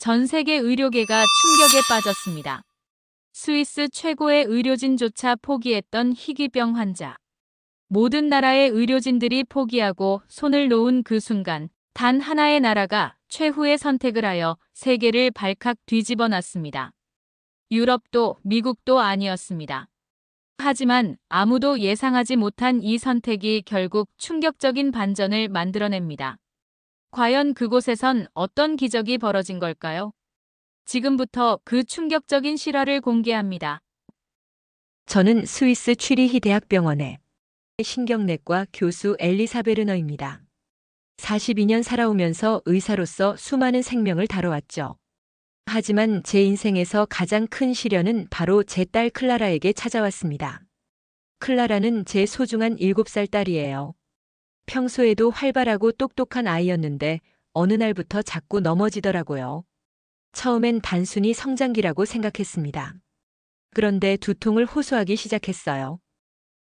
전 세계 의료계가 충격에 빠졌습니다. 스위스 최고의 의료진조차 포기했던 희귀병 환자. 모든 나라의 의료진들이 포기하고 손을 놓은 그 순간 단 하나의 나라가 최후의 선택을 하여 세계를 발칵 뒤집어 놨습니다. 유럽도 미국도 아니었습니다. 하지만 아무도 예상하지 못한 이 선택이 결국 충격적인 반전을 만들어냅니다. 과연 그곳에선 어떤 기적이 벌어진 걸까요? 지금부터 그 충격적인 실화를 공개합니다. 저는 스위스 취리히 대학병원의 신경내과 교수 엘리사 베르너입니다. 42년 살아오면서 의사로서 수많은 생명을 다뤄왔죠. 하지만 제 인생에서 가장 큰 시련은 바로 제 딸 클라라에게 찾아왔습니다. 클라라는 제 소중한 7살 딸이에요. 평소에도 활발하고 똑똑한 아이였는데 어느 날부터 자꾸 넘어지더라고요. 처음엔 단순히 성장기라고 생각했습니다. 그런데 두통을 호소하기 시작했어요.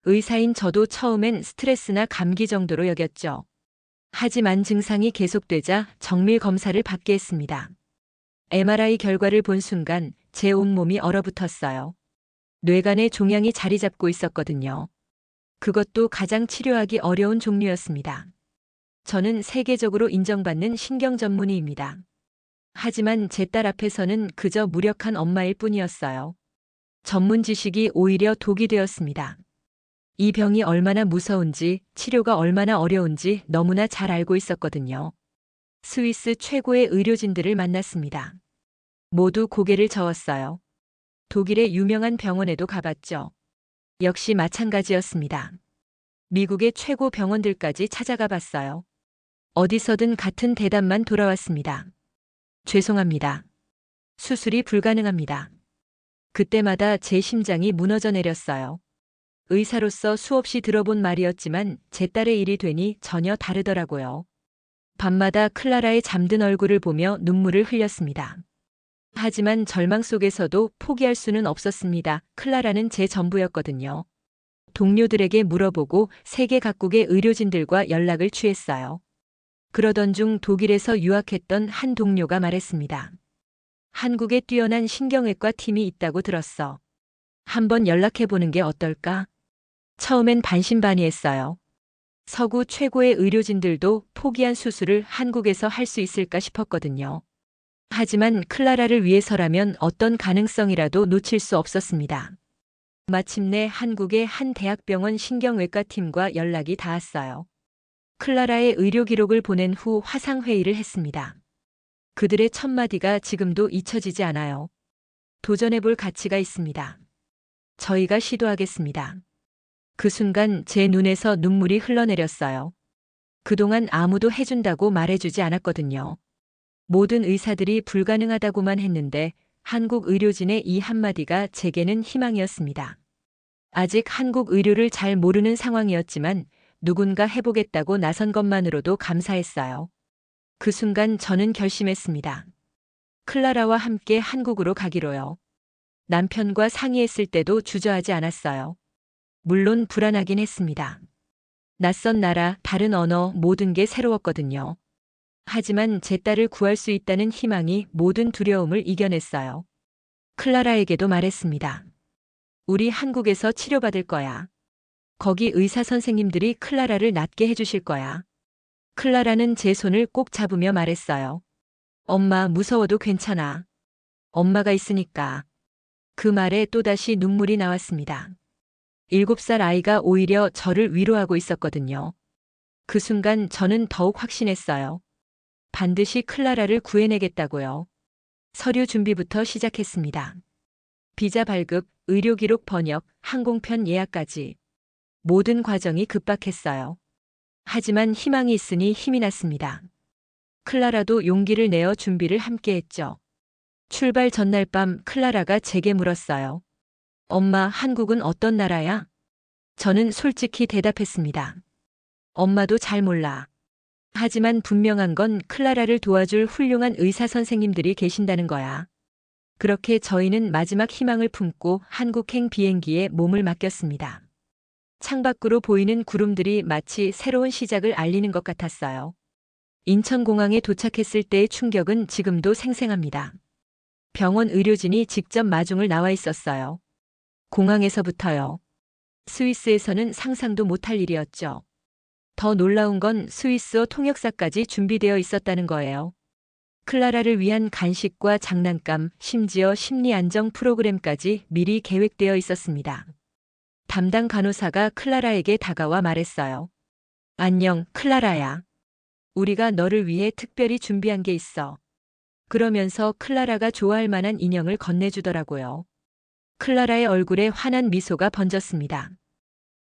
의사인 저도 처음엔 스트레스나 감기 정도로 여겼죠. 하지만 증상이 계속되자 정밀 검사를 받게 했습니다. MRI 결과를 본 순간 제 온몸이 얼어붙었어요. 뇌간에 종양이 자리 잡고 있었거든요. 그것도 가장 치료하기 어려운 종류였습니다. 저는 세계적으로 인정받는 신경 전문의입니다. 하지만 제 딸 앞에서는 그저 무력한 엄마일 뿐이었어요. 전문 지식이 오히려 독이 되었습니다. 이 병이 얼마나 무서운지, 치료가 얼마나 어려운지 너무나 잘 알고 있었거든요. 스위스 최고의 의료진들을 만났습니다. 모두 고개를 저었어요. 독일의 유명한 병원에도 가봤죠. 역시 마찬가지였습니다. 미국의 최고 병원들까지 찾아가 봤어요. 어디서든 같은 대답만 돌아왔습니다. 죄송합니다. 수술이 불가능합니다. 그때마다 제 심장이 무너져 내렸어요. 의사로서 수없이 들어본 말이었지만 제 딸의 일이 되니 전혀 다르더라고요. 밤마다 클라라의 잠든 얼굴을 보며 눈물을 흘렸습니다. 하지만 절망 속에서도 포기할 수는 없었습니다. 클라라는 제 전부였거든요. 동료들에게 물어보고 세계 각국의 의료진들과 연락을 취했어요. 그러던 중 독일에서 유학했던 한 동료가 말했습니다. 한국에 뛰어난 신경외과 팀이 있다고 들었어. 한번 연락해보는 게 어떨까? 처음엔 반신반의했어요. 서구 최고의 의료진들도 포기한 수술을 한국에서 할 수 있을까 싶었거든요. 하지만 클라라를 위해서라면 어떤 가능성이라도 놓칠 수 없었습니다. 마침내 한국의 한 대학병원 신경외과 팀과 연락이 닿았어요. 클라라의 의료 기록을 보낸 후 화상회의를 했습니다. 그들의 첫마디가 지금도 잊혀지지 않아요. 도전해볼 가치가 있습니다. 저희가 시도하겠습니다. 그 순간 제 눈에서 눈물이 흘러내렸어요. 그동안 아무도 해준다고 말해주지 않았거든요. 모든 의사들이 불가능하다고만 했는데 한국 의료진의 이 한마디가 제게는 희망이었습니다. 아직 한국 의료를 잘 모르는 상황이었지만 누군가 해보겠다고 나선 것만으로도 감사했어요. 그 순간 저는 결심했습니다. 클라라와 함께 한국으로 가기로요. 남편과 상의했을 때도 주저하지 않았어요. 물론 불안하긴 했습니다. 낯선 나라, 다른 언어, 모든 게 새로웠거든요. 하지만 제 딸을 구할 수 있다는 희망이 모든 두려움을 이겨냈어요. 클라라에게도 말했습니다. 우리 한국에서 치료받을 거야. 거기 의사 선생님들이 클라라를 낫게 해주실 거야. 클라라는 제 손을 꼭 잡으며 말했어요. 엄마, 무서워도 괜찮아. 엄마가 있으니까. 그 말에 또다시 눈물이 나왔습니다. 7살 아이가 오히려 저를 위로하고 있었거든요. 그 순간 저는 더욱 확신했어요. 반드시 클라라를 구해내겠다고요. 서류 준비부터 시작했습니다. 비자 발급, 의료 기록 번역, 항공편 예약까지. 모든 과정이 급박했어요. 하지만 희망이 있으니 힘이 났습니다. 클라라도 용기를 내어 준비를 함께 했죠. 출발 전날 밤 클라라가 제게 물었어요. 엄마, 한국은 어떤 나라야? 저는 솔직히 대답했습니다. 엄마도 잘 몰라. 하지만 분명한 건 클라라를 도와줄 훌륭한 의사 선생님들이 계신다는 거야. 그렇게 저희는 마지막 희망을 품고 한국행 비행기에 몸을 맡겼습니다. 창밖으로 보이는 구름들이 마치 새로운 시작을 알리는 것 같았어요. 인천공항에 도착했을 때의 충격은 지금도 생생합니다. 병원 의료진이 직접 마중을 나와 있었어요. 공항에서부터요. 스위스에서는 상상도 못할 일이었죠. 더 놀라운 건 스위스어 통역사까지 준비되어 있었다는 거예요. 클라라를 위한 간식과 장난감, 심지어 심리 안정 프로그램까지 미리 계획되어 있었습니다. 담당 간호사가 클라라에게 다가와 말했어요. 안녕, 클라라야. 우리가 너를 위해 특별히 준비한 게 있어. 그러면서 클라라가 좋아할 만한 인형을 건네주더라고요. 클라라의 얼굴에 환한 미소가 번졌습니다.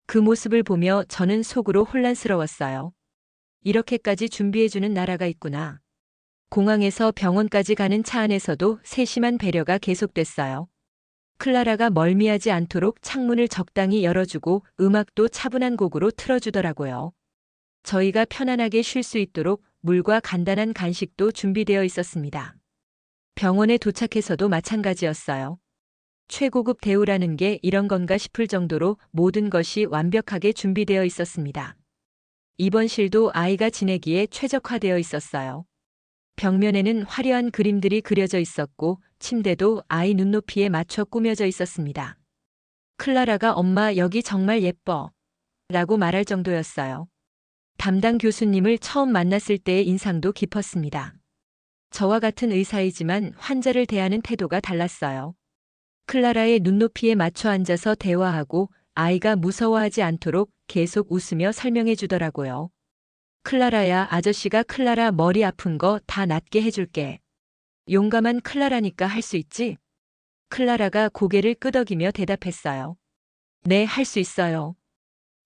그 모습을 보며 저는 속으로 혼란스러웠어요. 이렇게까지 준비해주는 나라가 있구나. 공항에서 병원까지 가는 차 안에서도 세심한 배려가 계속됐어요. 클라라가 멀미하지 않도록 창문을 적당히 열어주고 음악도 차분한 곡으로 틀어주더라고요. 저희가 편안하게 쉴 수 있도록 물과 간단한 간식도 준비되어 있었습니다. 병원에 도착해서도 마찬가지였어요. 최고급 대우라는 게 이런 건가 싶을 정도로 모든 것이 완벽하게 준비되어 있었습니다. 입원실도 아이가 지내기에 최적화되어 있었어요. 벽면에는 화려한 그림들이 그려져 있었고 침대도 아이 눈높이에 맞춰 꾸며져 있었습니다. 클라라가 엄마 여기 정말 예뻐 라고 말할 정도였어요. 담당 교수님을 처음 만났을 때의 인상도 깊었습니다. 저와 같은 의사이지만 환자를 대하는 태도가 달랐어요. 클라라의 눈높이에 맞춰 앉아서 대화하고 아이가 무서워하지 않도록 계속 웃으며 설명해 주더라고요. 클라라야, 아저씨가 클라라 머리 아픈 거 다 낫게 해줄게. 용감한 클라라니까 할 수 있지? 클라라가 고개를 끄덕이며 대답했어요. 네, 할 수 있어요.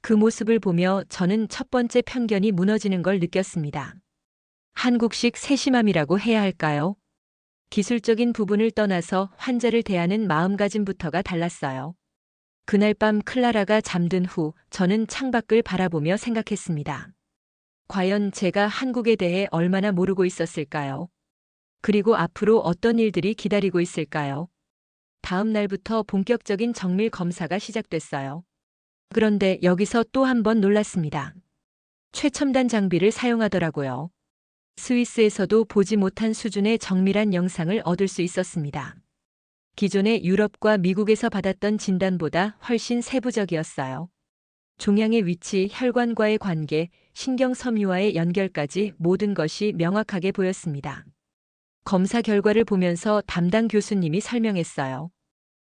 그 모습을 보며 저는 첫 번째 편견이 무너지는 걸 느꼈습니다. 한국식 세심함이라고 해야 할까요? 기술적인 부분을 떠나서 환자를 대하는 마음가짐부터가 달랐어요. 그날 밤 클라라가 잠든 후 저는 창밖을 바라보며 생각했습니다. 과연 제가 한국에 대해 얼마나 모르고 있었을까요? 그리고 앞으로 어떤 일들이 기다리고 있을까요? 다음 날부터 본격적인 정밀 검사가 시작됐어요. 그런데 여기서 또 한 번 놀랐습니다. 최첨단 장비를 사용하더라고요. 스위스에서도 보지 못한 수준의 정밀한 영상을 얻을 수 있었습니다. 기존의 유럽과 미국에서 받았던 진단보다 훨씬 세부적이었어요. 종양의 위치, 혈관과의 관계, 신경섬유와의 연결까지 모든 것이 명확하게 보였습니다. 검사 결과를 보면서 담당 교수님이 설명했어요.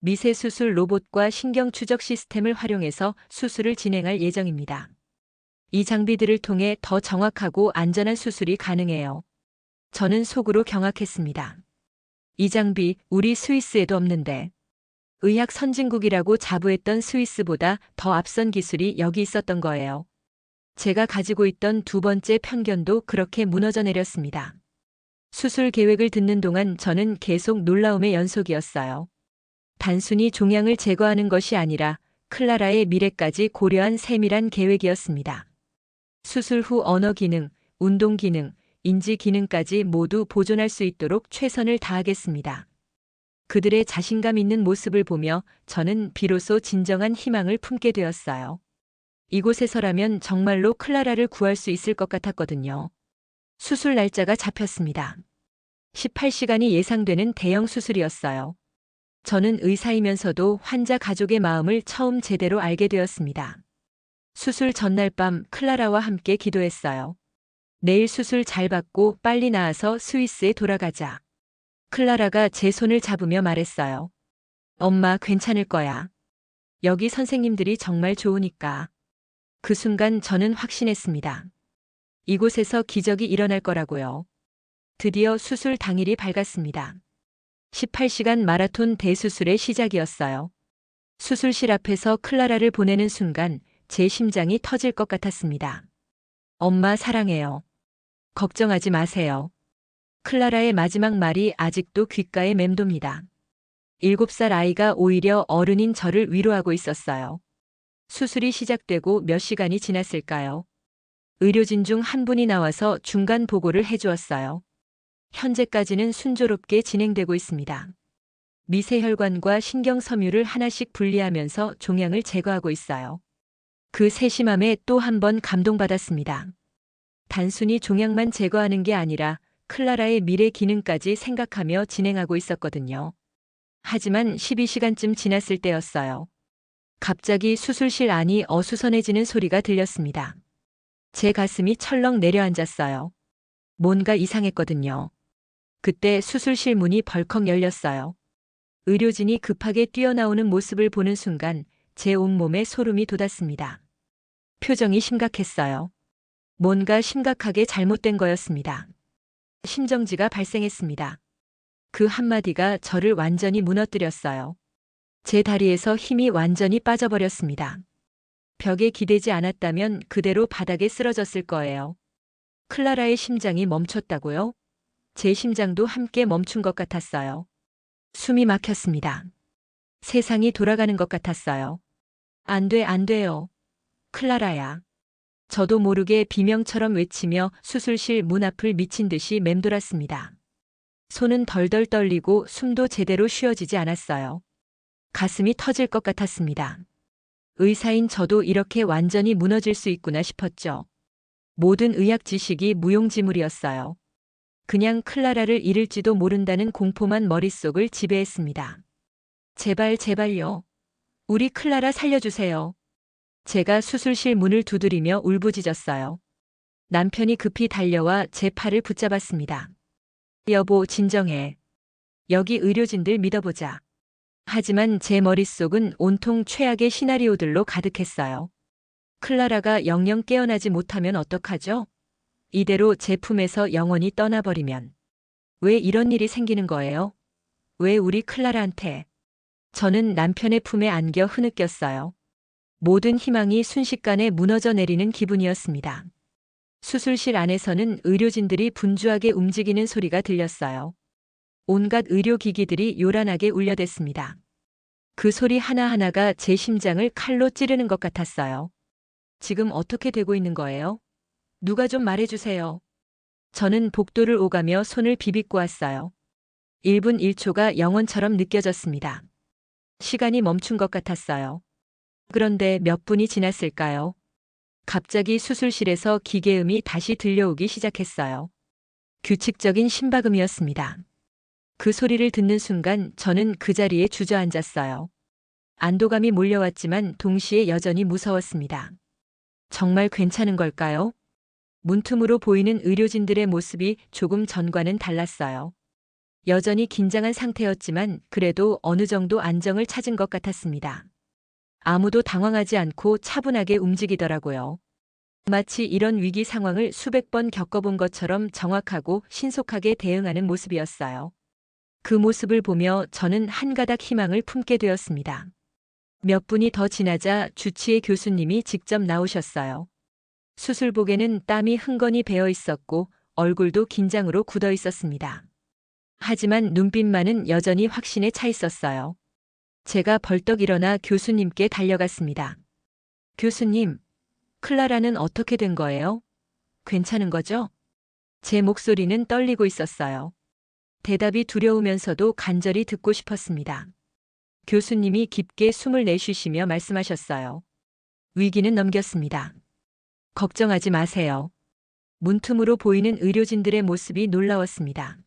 미세 수술 로봇과 신경 추적 시스템을 활용해서 수술을 진행할 예정입니다. 이 장비들을 통해 더 정확하고 안전한 수술이 가능해요. 저는 속으로 경악했습니다. 이 장비, 우리 스위스에도 없는데. 의학 선진국이라고 자부했던 스위스보다 더 앞선 기술이 여기 있었던 거예요. 제가 가지고 있던 두 번째 편견도 그렇게 무너져 내렸습니다. 수술 계획을 듣는 동안 저는 계속 놀라움의 연속이었어요. 단순히 종양을 제거하는 것이 아니라 클라라의 미래까지 고려한 세밀한 계획이었습니다. 수술 후 언어 기능, 운동 기능, 인지 기능까지 모두 보존할 수 있도록 최선을 다하겠습니다. 그들의 자신감 있는 모습을 보며 저는 비로소 진정한 희망을 품게 되었어요. 이곳에서라면 정말로 클라라를 구할 수 있을 것 같았거든요. 수술 날짜가 잡혔습니다. 18시간이 예상되는 대형 수술이었어요. 저는 의사이면서도 환자 가족의 마음을 처음 제대로 알게 되었습니다. 수술 전날 밤 클라라와 함께 기도했어요. 내일 수술 잘 받고 빨리 나아서 스위스에 돌아가자. 클라라가 제 손을 잡으며 말했어요. 엄마, 괜찮을 거야. 여기 선생님들이 정말 좋으니까. 그 순간 저는 확신했습니다. 이곳에서 기적이 일어날 거라고요. 드디어 수술 당일이 밝았습니다. 18시간 마라톤 대수술의 시작이었어요. 수술실 앞에서 클라라를 보내는 순간 제 심장이 터질 것 같았습니다. 엄마 사랑해요. 걱정하지 마세요. 클라라의 마지막 말이 아직도 귓가에 맴돕니다. 7살 아이가 오히려 어른인 저를 위로하고 있었어요. 수술이 시작되고 몇 시간이 지났을까요? 의료진 중 한 분이 나와서 중간 보고를 해주었어요. 현재까지는 순조롭게 진행되고 있습니다. 미세혈관과 신경섬유를 하나씩 분리하면서 종양을 제거하고 있어요. 그 세심함에 또 한 번 감동받았습니다. 단순히 종양만 제거하는 게 아니라 클라라의 미래 기능까지 생각하며 진행하고 있었거든요. 하지만 12시간쯤 지났을 때였어요. 갑자기 수술실 안이 어수선해지는 소리가 들렸습니다. 제 가슴이 철렁 내려앉았어요. 뭔가 이상했거든요. 그때 수술실 문이 벌컥 열렸어요. 의료진이 급하게 뛰어나오는 모습을 보는 순간 제 온몸에 소름이 돋았습니다. 표정이 심각했어요. 뭔가 심각하게 잘못된 거였습니다. 심정지가 발생했습니다. 그 한마디가 저를 완전히 무너뜨렸어요. 제 다리에서 힘이 완전히 빠져버렸습니다. 벽에 기대지 않았다면 그대로 바닥에 쓰러졌을 거예요. 클라라의 심장이 멈췄다고요? 제 심장도 함께 멈춘 것 같았어요. 숨이 막혔습니다. 세상이 돌아가는 것 같았어요. 안 돼, 안 돼요. 클라라야. 저도 모르게 비명처럼 외치며 수술실 문 앞을 미친 듯이 맴돌았습니다. 손은 덜덜 떨리고 숨도 제대로 쉬어지지 않았어요. 가슴이 터질 것 같았습니다. 의사인 저도 이렇게 완전히 무너질 수 있구나 싶었죠. 모든 의학 지식이 무용지물이었어요. 그냥 클라라를 잃을지도 모른다는 공포만 머릿속을 지배했습니다. 제발, 제발요. 우리 클라라 살려주세요. 제가 수술실 문을 두드리며 울부짖었어요. 남편이 급히 달려와 제 팔을 붙잡았습니다. 여보, 진정해. 여기 의료진들 믿어보자. 하지만 제 머릿속은 온통 최악의 시나리오들로 가득했어요. 클라라가 영영 깨어나지 못하면 어떡하죠? 이대로 제 품에서 영원히 떠나버리면. 왜 이런 일이 생기는 거예요? 왜 우리 클라라한테? 저는 남편의 품에 안겨 흐느꼈어요. 모든 희망이 순식간에 무너져 내리는 기분이었습니다. 수술실 안에서는 의료진들이 분주하게 움직이는 소리가 들렸어요. 온갖 의료기기들이 요란하게 울려댔습니다. 그 소리 하나하나가 제 심장을 칼로 찌르는 것 같았어요. 지금 어떻게 되고 있는 거예요? 누가 좀 말해주세요. 저는 복도를 오가며 손을 비비고 왔어요. 1분 1초가 영원처럼 느껴졌습니다. 시간이 멈춘 것 같았어요. 그런데 몇 분이 지났을까요? 갑자기 수술실에서 기계음이 다시 들려오기 시작했어요. 규칙적인 심박음이었습니다. 그 소리를 듣는 순간 저는 그 자리에 주저앉았어요. 안도감이 몰려왔지만 동시에 여전히 무서웠습니다. 정말 괜찮은 걸까요? 문틈으로 보이는 의료진들의 모습이 조금 전과는 달랐어요. 여전히 긴장한 상태였지만 그래도 어느 정도 안정을 찾은 것 같았습니다. 아무도 당황하지 않고 차분하게 움직이더라고요. 마치 이런 위기 상황을 수백 번 겪어본 것처럼 정확하고 신속하게 대응하는 모습이었어요. 그 모습을 보며 저는 한 가닥 희망을 품게 되었습니다. 몇 분이 더 지나자 주치의 교수님이 직접 나오셨어요. 수술복에는 땀이 흥건히 배어 있었고 얼굴도 긴장으로 굳어 있었습니다. 하지만 눈빛만은 여전히 확신에 차 있었어요. 제가 벌떡 일어나 교수님께 달려갔습니다. 교수님, 클라라는 어떻게 된 거예요? 괜찮은 거죠? 제 목소리는 떨리고 있었어요. 대답이 두려우면서도 간절히 듣고 싶었습니다. 교수님이 깊게 숨을 내쉬시며 말씀하셨어요. 위기는 넘겼습니다. 걱정하지 마세요. 문틈으로 보이는 의료진들의 모습이 놀라웠습니다.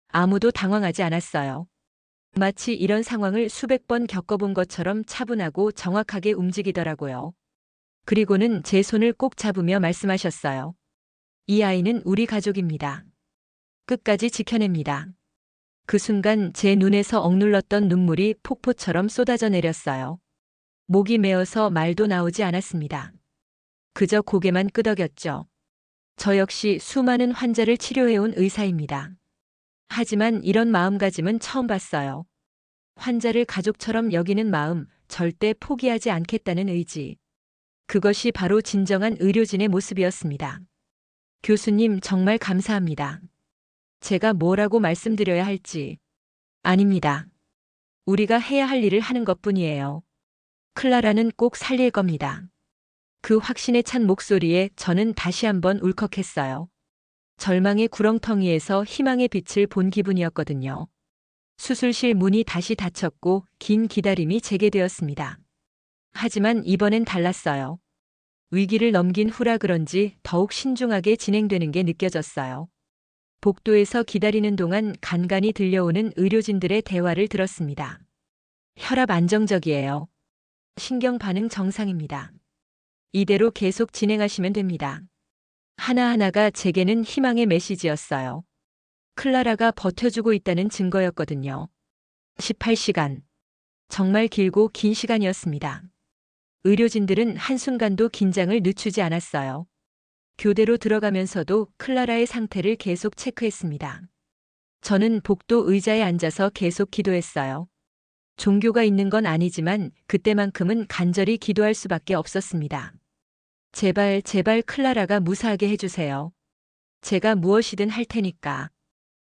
아무도 당황하지 않았어요. 마치 이런 상황을 수백 번 겪어본 것처럼 차분하고 정확하게 움직이더라고요. 그리고는 제 손을 꼭 잡으며 말씀하셨어요. 이 아이는 우리 가족입니다. 끝까지 지켜냅니다. 그 순간 제 눈에서 억눌렀던 눈물이 폭포처럼 쏟아져 내렸어요. 목이 메어서 말도 나오지 않았습니다. 그저 고개만 끄덕였죠. 저 역시 수많은 환자를 치료해온 의사입니다. 하지만 이런 마음가짐은 처음 봤어요. 환자를 가족처럼 여기는 마음, 절대 포기하지 않겠다는 의지. 그것이 바로 진정한 의료진의 모습이었습니다. 교수님, 정말 감사합니다. 제가 뭐라고 말씀드려야 할지. 아닙니다. 우리가 해야 할 일을 하는 것뿐이에요. 클라라는 꼭 살릴 겁니다. 그 확신에 찬 목소리에 저는 다시 한번 울컥했어요. 절망의 구렁텅이에서 희망의 빛을 본 기분이었거든요. 수술실 문이 다시 닫혔고 긴 기다림이 재개되었습니다. 하지만 이번엔 달랐어요. 위기를 넘긴 후라 그런지 더욱 신중하게 진행되는 게 느껴졌어요. 복도에서 기다리는 동안 간간이 들려오는 의료진들의 대화를 들었습니다. 혈압 안정적이에요. 신경 반응 정상입니다. 이대로 계속 진행하시면 됩니다. 하나하나가 제게는 희망의 메시지였어요. 클라라가 버텨주고 있다는 증거였거든요. 18시간. 정말 길고 긴 시간이었습니다. 의료진들은 한순간도 긴장을 늦추지 않았어요. 교대로 들어가면서도 클라라의 상태를 계속 체크했습니다. 저는 복도 의자에 앉아서 계속 기도했어요. 종교가 있는 건 아니지만 그때만큼은 간절히 기도할 수밖에 없었습니다. 제발, 제발 클라라가 무사하게 해주세요. 제가 무엇이든 할 테니까.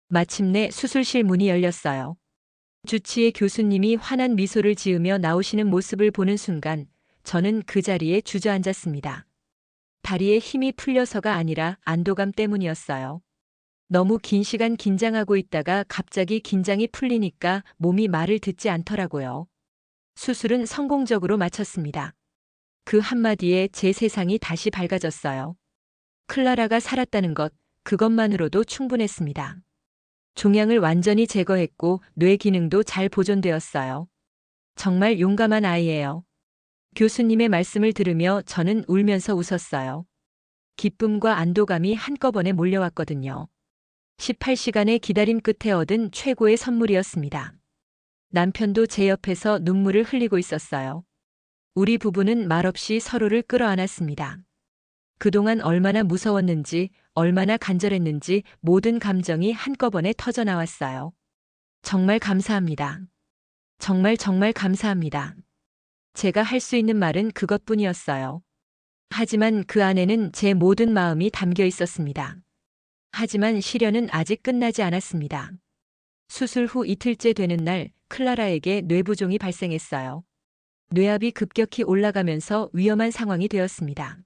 마침내 수술실 문이 열렸어요. 주치의 교수님이 환한 미소를 지으며 나오시는 모습을 보는 순간 저는 그 자리에 주저앉았습니다. 다리에 힘이 풀려서가 아니라 안도감 때문이었어요. 너무 긴 시간 긴장하고 있다가 갑자기 긴장이 풀리니까 몸이 말을 듣지 않더라고요. 수술은 성공적으로 마쳤습니다. 그 한마디에 제 세상이 다시 밝아졌어요. 클라라가 살았다는 것, 그것만으로도 충분했습니다. 종양을 완전히 제거했고 뇌 기능도 잘 보존되었어요. 정말 용감한 아이예요. 교수님의 말씀을 들으며 저는 울면서 웃었어요. 기쁨과 안도감이 한꺼번에 몰려왔거든요. 18시간의 기다림 끝에 얻은 최고의 선물이었습니다. 남편도 제 옆에서 눈물을 흘리고 있었어요. 우리 부부는 말없이 서로를 끌어안았습니다. 그동안 얼마나 무서웠는지, 얼마나 간절했는지 모든 감정이 한꺼번에 터져 나왔어요. 정말 감사합니다. 정말 정말 감사합니다. 제가 할 수 있는 말은 그것뿐이었어요. 하지만 그 안에는 제 모든 마음이 담겨 있었습니다. 하지만 시련은 아직 끝나지 않았습니다. 수술 후 이틀째 되는 날 클라라에게 뇌부종이 발생했어요. 뇌압이 급격히 올라가면서 위험한 상황이 되었습니다.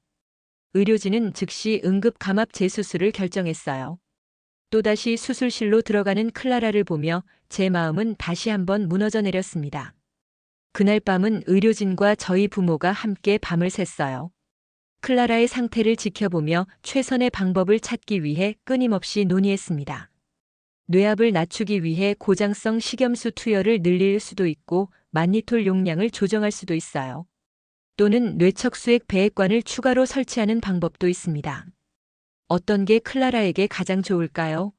의료진은 즉시 응급 감압 재수술을 결정했어요. 또다시 수술실로 들어가는 클라라를 보며 제 마음은 다시 한번 무너져 내렸습니다. 그날 밤은 의료진과 저희 부모가 함께 밤을 샜어요. 클라라의 상태를 지켜보며 최선의 방법을 찾기 위해 끊임없이 논의했습니다. 뇌압을 낮추기 위해 고장성 식염수 투여를 늘릴 수도 있고 만니톨 용량을 조정할 수도 있어요. 또는 뇌척수액 배액관을 추가로 설치하는 방법도 있습니다. 어떤 게 클라라에게 가장 좋을까요?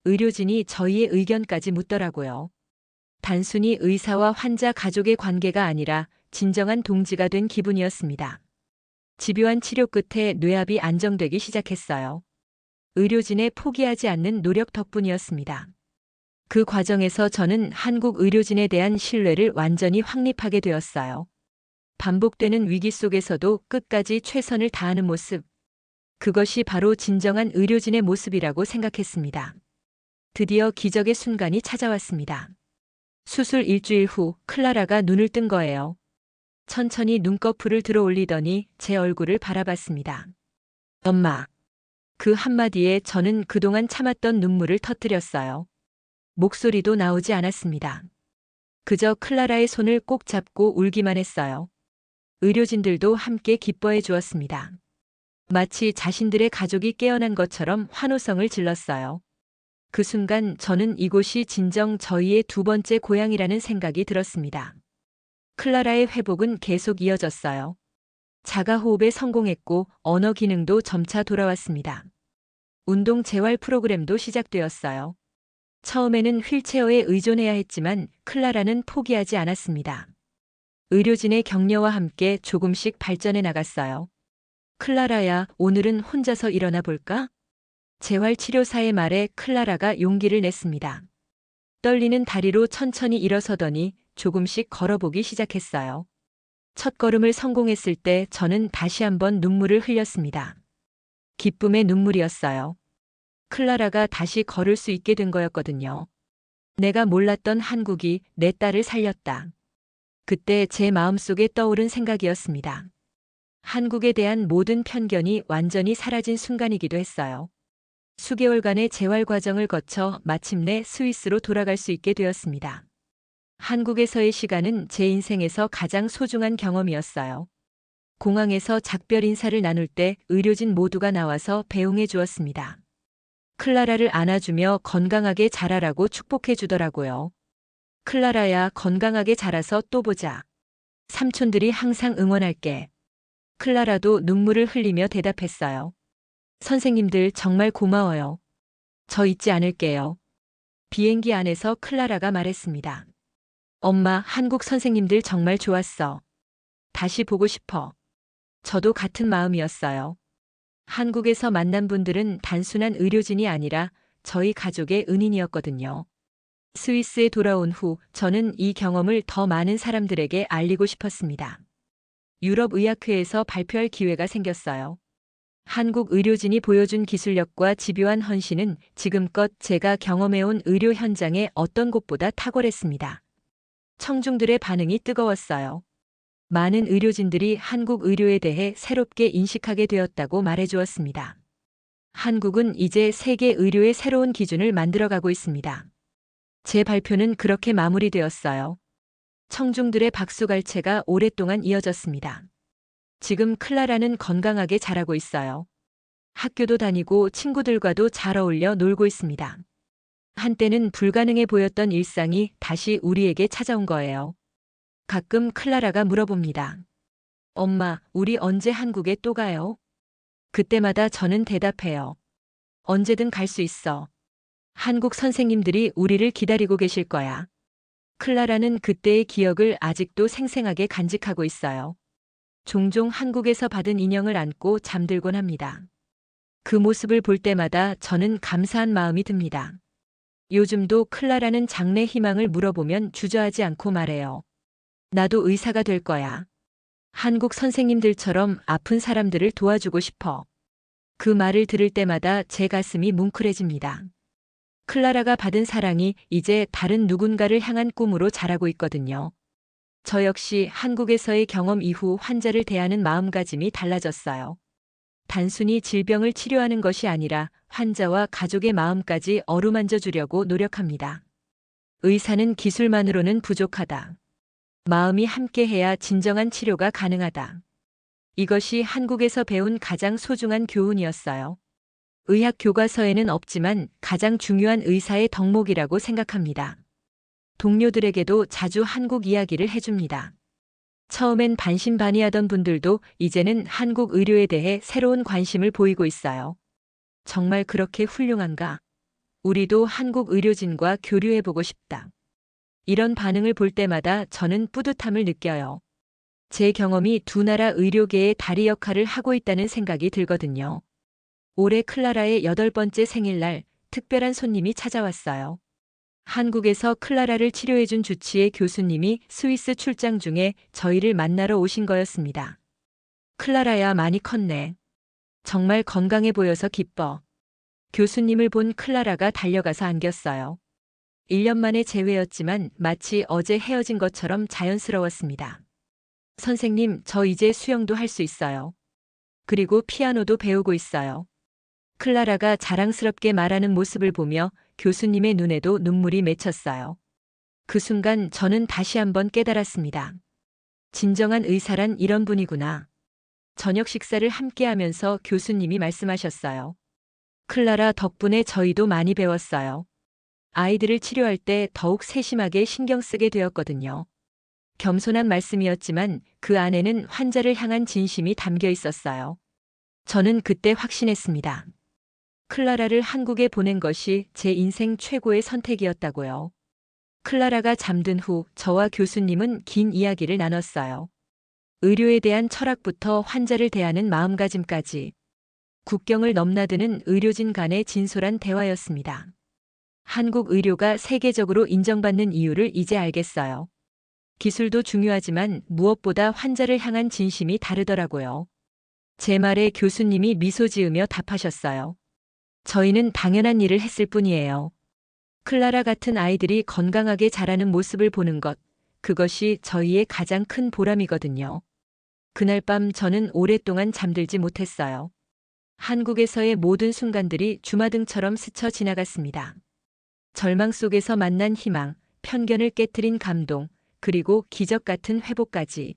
의료진이 저희의 의견까지 묻더라고요. 단순히 의사와 환자 가족의 관계가 아니라 진정한 동지가 된 기분이었습니다. 집요한 치료 끝에 뇌압이 안정되기 시작했어요. 의료진의 포기하지 않는 노력 덕분이었습니다. 그 과정에서 저는 한국 의료진에 대한 신뢰를 완전히 확립하게 되었어요. 반복되는 위기 속에서도 끝까지 최선을 다하는 모습. 그것이 바로 진정한 의료진의 모습이라고 생각했습니다. 드디어 기적의 순간이 찾아왔습니다. 수술 일주일 후 클라라가 눈을 뜬 거예요. 천천히 눈꺼풀을 들어 올리더니 제 얼굴을 바라봤습니다. 엄마. 그 한마디에 저는 그동안 참았던 눈물을 터뜨렸어요. 목소리도 나오지 않았습니다. 그저 클라라의 손을 꼭 잡고 울기만 했어요. 의료진들도 함께 기뻐해 주었습니다. 마치 자신들의 가족이 깨어난 것처럼 환호성을 질렀어요. 그 순간 저는 이곳이 진정 저희의 두 번째 고향이라는 생각이 들었습니다. 클라라의 회복은 계속 이어졌어요. 자가호흡에 성공했고 언어 기능도 점차 돌아왔습니다. 운동 재활 프로그램도 시작되었어요. 처음에는 휠체어에 의존해야 했지만 클라라는 포기하지 않았습니다. 의료진의 격려와 함께 조금씩 발전해 나갔어요. 클라라야, 오늘은 혼자서 일어나 볼까? 재활치료사의 말에 클라라가 용기를 냈습니다. 떨리는 다리로 천천히 일어서더니 조금씩 걸어보기 시작했어요. 첫 걸음을 성공했을 때 저는 다시 한번 눈물을 흘렸습니다. 기쁨의 눈물이었어요. 클라라가 다시 걸을 수 있게 된 거였거든요. 내가 몰랐던 한국이 내 딸을 살렸다. 그때 제 마음속에 떠오른 생각이었습니다. 한국에 대한 모든 편견이 완전히 사라진 순간이기도 했어요. 수개월간의 재활 과정을 거쳐 마침내 스위스로 돌아갈 수 있게 되었습니다. 한국에서의 시간은 제 인생에서 가장 소중한 경험이었어요. 공항에서 작별 인사를 나눌 때 의료진 모두가 나와서 배웅해 주었습니다. 클라라를 안아주며 건강하게 자라라고 축복해 주더라고요. 클라라야, 건강하게 자라서 또 보자. 삼촌들이 항상 응원할게. 클라라도 눈물을 흘리며 대답했어요. 선생님들 정말 고마워요. 저 잊지 않을게요. 비행기 안에서 클라라가 말했습니다. 엄마, 한국 선생님들 정말 좋았어. 다시 보고 싶어. 저도 같은 마음이었어요. 한국에서 만난 분들은 단순한 의료진이 아니라 저희 가족의 은인이었거든요. 스위스에 돌아온 후 저는 이 경험을 더 많은 사람들에게 알리고 싶었습니다. 유럽의학회에서 발표할 기회가 생겼어요. 한국 의료진이 보여준 기술력과 집요한 헌신은 지금껏 제가 경험해온 의료 현장의 어떤 곳보다 탁월했습니다. 청중들의 반응이 뜨거웠어요. 많은 의료진들이 한국 의료에 대해 새롭게 인식하게 되었다고 말해주었습니다. 한국은 이제 세계 의료의 새로운 기준을 만들어가고 있습니다. 제 발표는 그렇게 마무리되었어요. 청중들의 박수갈채가 오랫동안 이어졌습니다. 지금 클라라는 건강하게 자라고 있어요. 학교도 다니고 친구들과도 잘 어울려 놀고 있습니다. 한때는 불가능해 보였던 일상이 다시 우리에게 찾아온 거예요. 가끔 클라라가 물어봅니다. 엄마, 우리 언제 한국에 또 가요? 그때마다 저는 대답해요. 언제든 갈 수 있어. 한국 선생님들이 우리를 기다리고 계실 거야. 클라라는 그때의 기억을 아직도 생생하게 간직하고 있어요. 종종 한국에서 받은 인형을 안고 잠들곤 합니다. 그 모습을 볼 때마다 저는 감사한 마음이 듭니다. 요즘도 클라라는 장래 희망을 물어보면 주저하지 않고 말해요. 나도 의사가 될 거야. 한국 선생님들처럼 아픈 사람들을 도와주고 싶어. 그 말을 들을 때마다 제 가슴이 뭉클해집니다. 클라라가 받은 사랑이 이제 다른 누군가를 향한 꿈으로 자라고 있거든요. 저 역시 한국에서의 경험 이후 환자를 대하는 마음가짐이 달라졌어요. 단순히 질병을 치료하는 것이 아니라 환자와 가족의 마음까지 어루만져 주려고 노력합니다. 의사는 기술만으로는 부족하다. 마음이 함께해야 진정한 치료가 가능하다. 이것이 한국에서 배운 가장 소중한 교훈이었어요. 의학 교과서에는 없지만 가장 중요한 의사의 덕목이라고 생각합니다. 동료들에게도 자주 한국 이야기를 해줍니다. 처음엔 반신반의하던 분들도 이제는 한국 의료에 대해 새로운 관심을 보이고 있어요. 정말 그렇게 훌륭한가? 우리도 한국 의료진과 교류해보고 싶다. 이런 반응을 볼 때마다 저는 뿌듯함을 느껴요. 제 경험이 두 나라 의료계의 다리 역할을 하고 있다는 생각이 들거든요. 올해 클라라의 8번째 생일날 특별한 손님이 찾아왔어요. 한국에서 클라라를 치료해준 주치의 교수님이 스위스 출장 중에 저희를 만나러 오신 거였습니다. 클라라야, 많이 컸네. 정말 건강해 보여서 기뻐. 교수님을 본 클라라가 달려가서 안겼어요. 1년 만에 재회였지만 마치 어제 헤어진 것처럼 자연스러웠습니다. 선생님, 저 이제 수영도 할 수 있어요. 그리고 피아노도 배우고 있어요. 클라라가 자랑스럽게 말하는 모습을 보며 교수님의 눈에도 눈물이 맺혔어요. 그 순간 저는 다시 한번 깨달았습니다. 진정한 의사란 이런 분이구나. 저녁 식사를 함께 하면서 교수님이 말씀하셨어요. 클라라 덕분에 저희도 많이 배웠어요. 아이들을 치료할 때 더욱 세심하게 신경 쓰게 되었거든요. 겸손한 말씀이었지만 그 안에는 환자를 향한 진심이 담겨 있었어요. 저는 그때 확신했습니다. 클라라를 한국에 보낸 것이 제 인생 최고의 선택이었다고요. 클라라가 잠든 후 저와 교수님은 긴 이야기를 나눴어요. 의료에 대한 철학부터 환자를 대하는 마음가짐까지 국경을 넘나드는 의료진 간의 진솔한 대화였습니다. 한국 의료가 세계적으로 인정받는 이유를 이제 알겠어요. 기술도 중요하지만 무엇보다 환자를 향한 진심이 다르더라고요. 제 말에 교수님이 미소 지으며 답하셨어요. 저희는 당연한 일을 했을 뿐이에요. 클라라 같은 아이들이 건강하게 자라는 모습을 보는 것, 그것이 저희의 가장 큰 보람이거든요. 그날 밤 저는 오랫동안 잠들지 못했어요. 한국에서의 모든 순간들이 주마등처럼 스쳐 지나갔습니다. 절망 속에서 만난 희망, 편견을 깨트린 감동, 그리고 기적 같은 회복까지.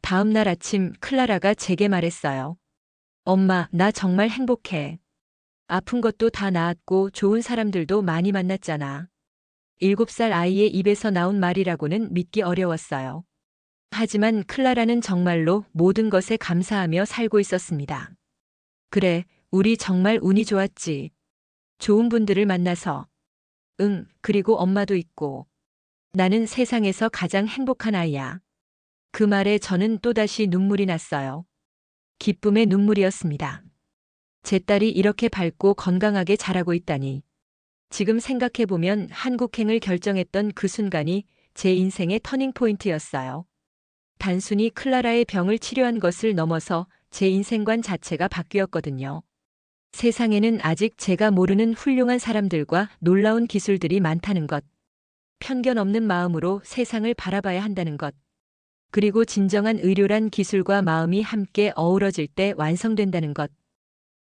다음 날 아침 클라라가 제게 말했어요. 엄마, 나 정말 행복해. 아픈 것도 다 나았고 좋은 사람들도 많이 만났잖아. 7살 아이의 입에서 나온 말이라고는 믿기 어려웠어요. 하지만 클라라는 정말로 모든 것에 감사하며 살고 있었습니다. 그래, 우리 정말 운이 좋았지. 좋은 분들을 만나서. 응, 그리고 엄마도 있고. 나는 세상에서 가장 행복한 아이야. 그 말에 저는 또다시 눈물이 났어요. 기쁨의 눈물이었습니다. 제 딸이 이렇게 밝고 건강하게 자라고 있다니. 지금 생각해보면 한국행을 결정했던 그 순간이 제 인생의 터닝포인트였어요. 단순히 클라라의 병을 치료한 것을 넘어서 제 인생관 자체가 바뀌었거든요. 세상에는 아직 제가 모르는 훌륭한 사람들과 놀라운 기술들이 많다는 것. 편견 없는 마음으로 세상을 바라봐야 한다는 것. 그리고 진정한 의료란 기술과 마음이 함께 어우러질 때 완성된다는 것.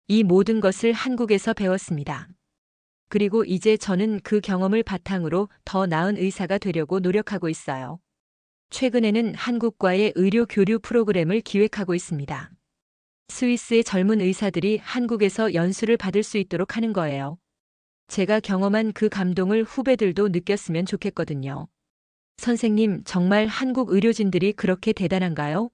이 모든 것을 한국에서 배웠습니다. 그리고 이제 저는 그 경험을 바탕으로 더 나은 의사가 되려고 노력하고 있어요. 최근에는 한국과의 의료 교류 프로그램을 기획하고 있습니다. 스위스의 젊은 의사들이 한국에서 연수를 받을 수 있도록 하는 거예요. 제가 경험한 그 감동을 후배들도 느꼈으면 좋겠거든요. 선생님, 정말 한국 의료진들이 그렇게 대단한가요?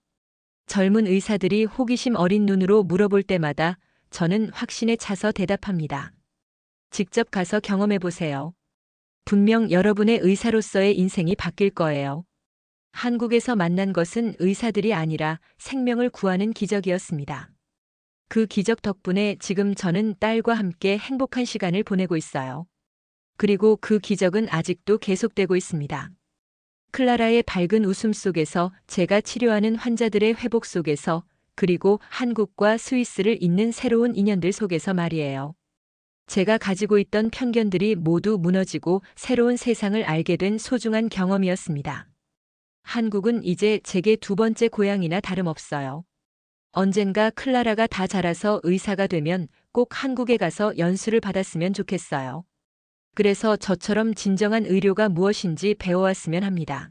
젊은 의사들이 호기심 어린 눈으로 물어볼 때마다 저는 확신에 차서 대답합니다. 직접 가서 경험해 보세요. 분명 여러분의 의사로서의 인생이 바뀔 거예요. 한국에서 만난 것은 의사들이 아니라 생명을 구하는 기적이었습니다. 그 기적 덕분에 지금 저는 딸과 함께 행복한 시간을 보내고 있어요. 그리고 그 기적은 아직도 계속되고 있습니다. 클라라의 밝은 웃음 속에서, 제가 치료하는 환자들의 회복 속에서, 그리고 한국과 스위스를 잇는 새로운 인연들 속에서 말이에요. 제가 가지고 있던 편견들이 모두 무너지고 새로운 세상을 알게 된 소중한 경험이었습니다. 한국은 이제 제게 두 번째 고향이나 다름없어요. 언젠가 클라라가 다 자라서 의사가 되면 꼭 한국에 가서 연수를 받았으면 좋겠어요. 그래서 저처럼 진정한 의료가 무엇인지 배워왔으면 합니다.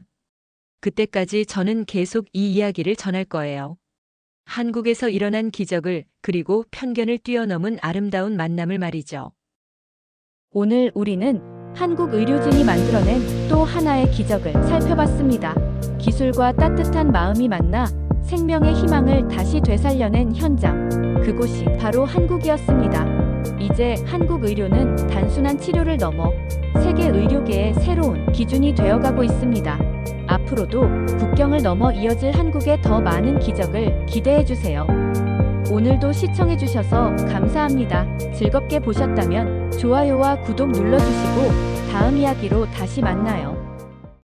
그때까지 저는 계속 이 이야기를 전할 거예요. 한국에서 일어난 기적을, 그리고 편견을 뛰어넘은 아름다운 만남을 말이죠. 오늘 우리는 한국 의료진이 만들어낸 또 하나의 기적을 살펴봤습니다. 기술과 따뜻한 마음이 만나 생명의 희망을 다시 되살려낸 현장. 그곳이 바로 한국이었습니다. 이제 한국 의료는 단순한 치료를 넘어 세계 의료계의 새로운 기준이 되어가고 있습니다. 앞으로도 국경을 넘어 이어질 한국의 더 많은 기적을 기대해주세요. 오늘도 시청해주셔서 감사합니다. 즐겁게 보셨다면 좋아요와 구독 눌러주시고 다음 이야기로 다시 만나요.